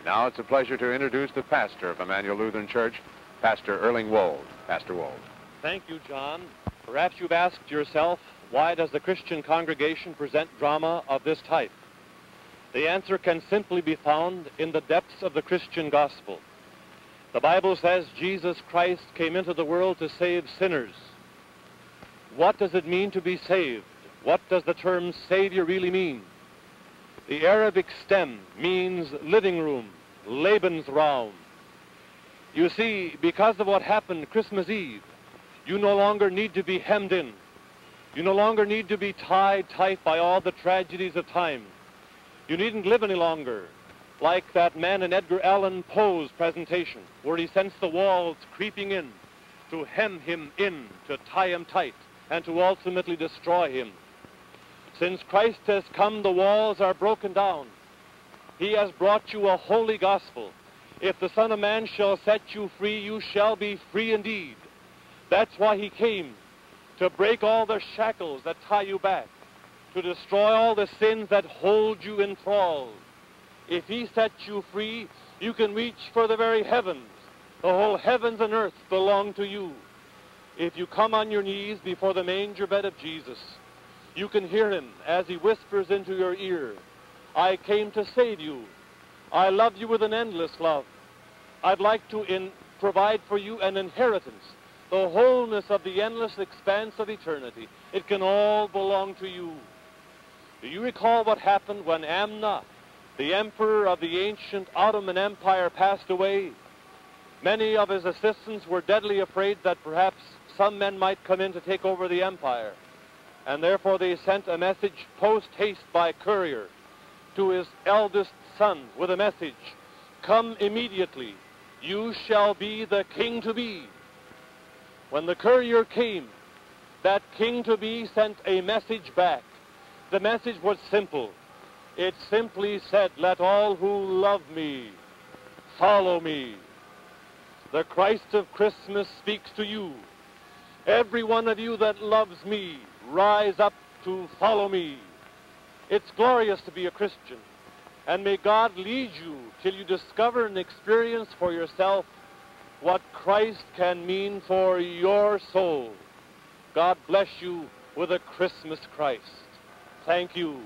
Now it's a pleasure to introduce the pastor of Emmanuel Lutheran Church, Pastor Erling Wold. Pastor Wold. Thank you, John. Perhaps you've asked yourself, why does the Christian congregation present drama of this type? The answer can simply be found in the depths of the Christian gospel. The Bible says Jesus Christ came into the world to save sinners. What does it mean to be saved? What does the term Savior really mean? The Arabic stem means living room, Lebensraum. You see, because of what happened Christmas Eve, you no longer need to be hemmed in. You no longer need to be tied tight by all the tragedies of time. You needn't live any longer like that man in Edgar Allan Poe's presentation, where he sensed the walls creeping in to hem him in, to tie him tight, and to ultimately destroy him. Since Christ has come, the walls are broken down. He has brought you a holy gospel. If the Son of Man shall set you free, you shall be free indeed. That's why he came, to break all the shackles that tie you back, to destroy all the sins that hold you in thrall. If he sets you free, you can reach for the very heavens. The whole heavens and earth belong to you. If you come on your knees before the manger bed of Jesus, you can hear him as he whispers into your ear, I came to save you. I love you with an endless love. I'd like to provide for you an inheritance, the wholeness of the endless expanse of eternity. It can all belong to you. Do you recall what happened when Amna, the emperor of the ancient Ottoman Empire, passed away? Many of his assistants were deadly afraid that perhaps some men might come in to take over the empire, and therefore they sent a message post-haste by courier to his eldest son with a message, come immediately, you shall be the king-to-be. When the courier came, that king-to-be sent a message back. The message was simple. It simply said, let all who love me follow me. The Christ of Christmas speaks to you. Every one of you that loves me, rise up to follow me. It's glorious to be a Christian, and may God lead you till you discover and experience for yourself what Christ can mean for your soul. God bless you with a Christmas Christ. Thank you.